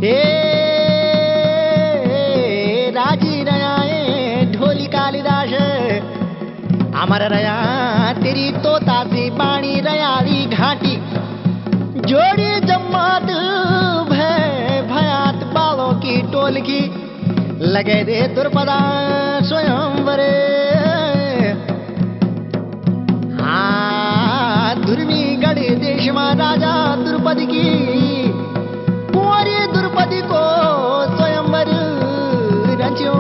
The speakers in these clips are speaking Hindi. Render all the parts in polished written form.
हे राजी रयाए ढोली कालिदास अमर रया तेरी तोता सी बाणी रयाली घाटी जोड़ी जम्मात भयात बालों की टोल की लगे दे दुर्पदा स्वयंवरे दुर्मी गढ़ देश में राजा द्रुपदी की कुंवरी द्रुपदी को स्वयंवर रच्यो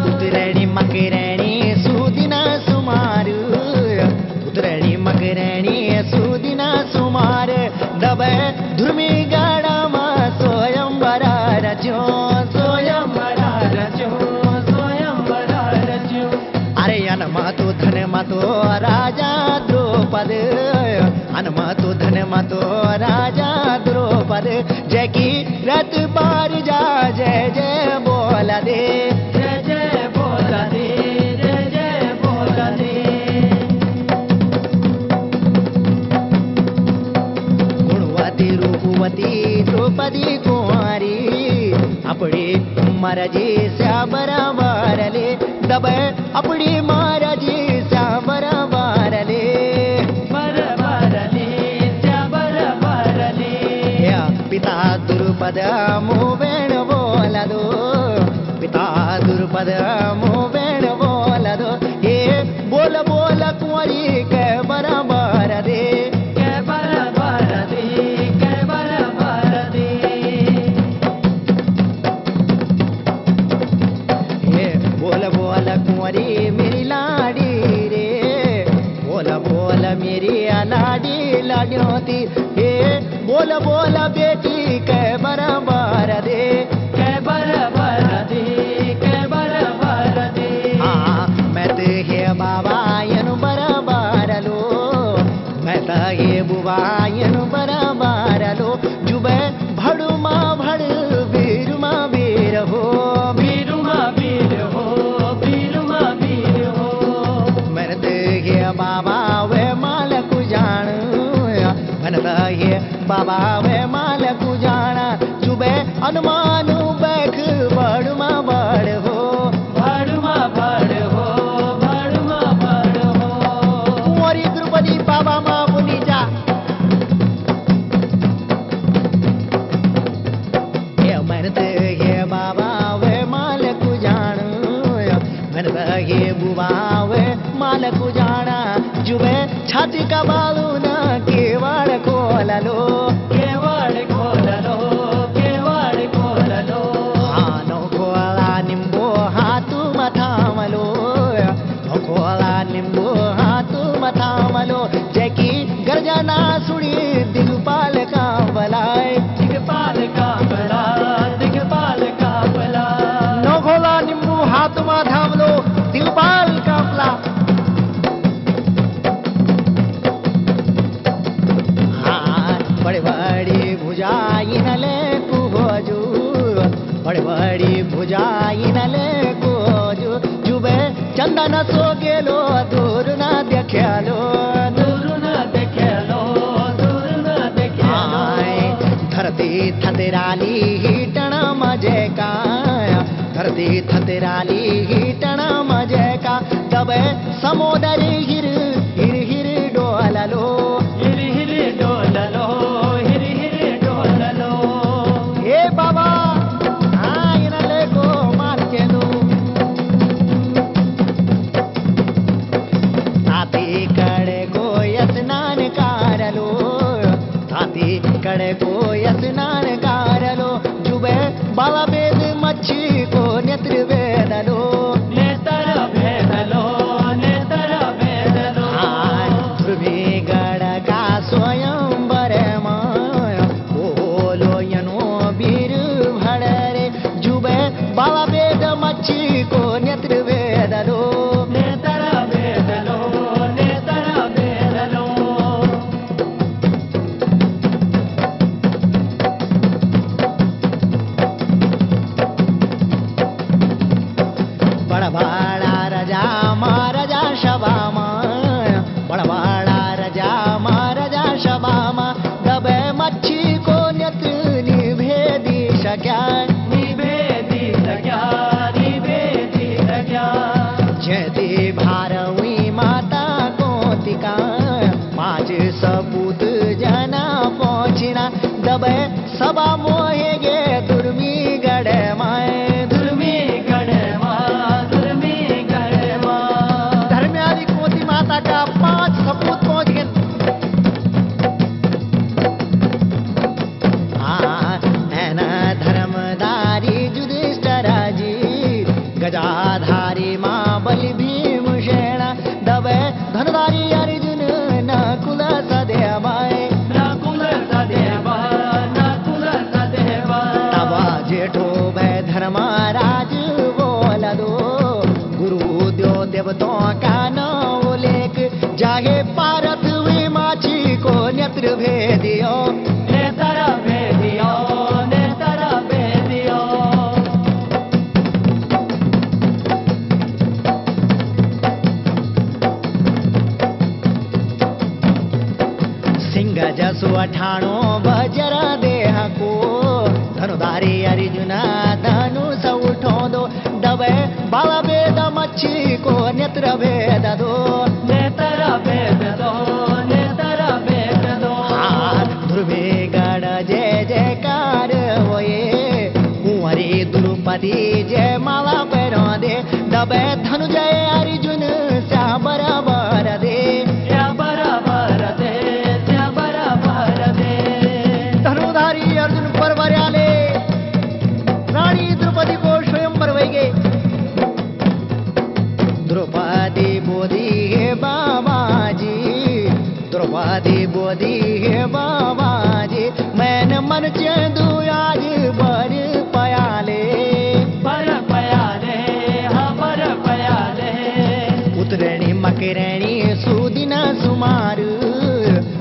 उतरणी मकरणी सुदिना सुमार उतरणी मकरणी सुदिना सुमार दबे धुर्मी गाड़ा में स्वयंवर रच्यो अरे अनमातो धन मातो राजा द्रौपद अनमातो धन मातो राजा द्रौपद जय की रत बार जा जय जय बोला दे जय जय बोला दे जय जय बोला दे गुणवती रूपवती द्रौपदी कुमारी अपनी महाराजी बराबर ले दबे अपनी महाराजी बराबर ले पिता दुर्पद मुवेण बोला दो पिता दुर्पद मुवेण बोला दो हे बोल बोल कुंवरी के बराबर दे कुंवरी मेरी लाडी रे बोल बोल मेरी लाडी लाड्योती हे बोल बोल बेटी के बराबर दे के बराबर दे के बराबर दे हाँ मैं तो हे बाबा यनु बराबर लो मैं तो हे बुबा यनु बराबर लो जुबे भड़ू माँ भड़ वीर माँ वीर हो बाबा वे माल को जान बनता है बाबा वे माल को जाना चुबे अनुमान बैख बड़मा बड़ हो बड़मा बड़ हो बड़मा बड़ हो कुंवरी द्रौपदी बाबा माँ बुनी जा ये मरते है बाबा वे माल को जान बनता है बुबा वे माल को जाना जुबे छाती का बालू ना केवाड़ खोला लो केवाड़ खोला लो केवाड़ खोला लो नो खोला निम्बो हाथू मथामलो नो खोला निम्बो हाथू मथामलो जैकी गर्जना सुनी दिगपाल का बलाय दिगपाल का बला दिगपाल का बला नो खोला निम्बो हाथू मथामलो दिगपाल का बला बड़ी बड़ी भुजाई नले कुहोजू बड़ी बड़ी भुजाई नले कुहोजू जुबे चंदन सो गेलो दूर ना देख्यालो दूर ना देख्यालो दूर ना देख्यालो धरती थतराली हिटण मजे का धरती थतराली हिटण मजे का दबे समुदरी हिर हिर हिर डोललो हिर हिर डोललो बाबा आयनले को मार के दो ताती कड़े को स्नान कारलो ताती कड़े को स्नान कारलो जुबे बाबा वेद मच्छी को नेत्र वेदलो नेत्र वेदलो नेत्र वेदलो ध्रुवी गढ़ का स्वयं बरे बाबा वेद मच्छी को नेत्र वेदलो नेत्र वेदलो नेत्र वेदलो बड़ा भाड़ा बाबा मोहे गे दुर्मी गढ़ माए दुर्मी गढ़ माँ धर्म्यादि कोती माता का 5 सपूत पहुंच गए धर्मधारी युधिष्ठिराजी गजाधारी माँ बलि भीम सेना दबे धनधारी अर्जुन नकुल सदेवा तब जेठो भय धर्मराज बोल दो गुरु द्यो देवतों का नाम लेख जागे पारथ हुई माछी को नेत्र भेदियो जसु अठाणो बजर देह को धनुधारी अर्जुना धनुष उठो दो दबे बल भेद मच्छी को नेत्र भेद दो ध्रुवे गण जय जयकार होए कुंवरी द्रुपदी जय माला पैरो दे दबे धनुजय अर्जुन सा बराबर दे अर्जुन परवरयाले रानी द्रौपदी को स्वयं परवैगे द्रौपदी बोधी हे बाबाजी द्रौपदी बोधी हे बाबाजी मैंने मन चेंदू आज बर पयाले उतरणी मकरणी सुदिन सुमार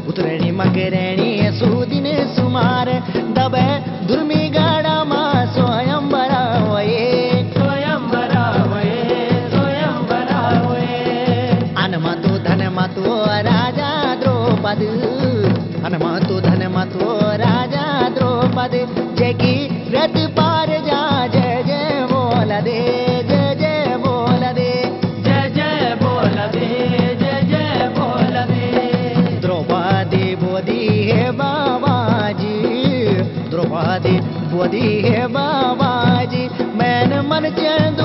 उतरणी मकरणी सुदिन सुमार दबे दुर्मी गढ़ माँ स्वयं अनमतो धनमतो राजा द्रौपद अनमतो धनमतो राजा द्रौपद जय की रथ पार जा जय जय बोल दे जय जय बोल दे जय जय बोल दे जय जय बोल दे द्रौपदी बोधी हे बाबाजी द्रौपदी बोधी हे बाबाजी मैंने मन चेंद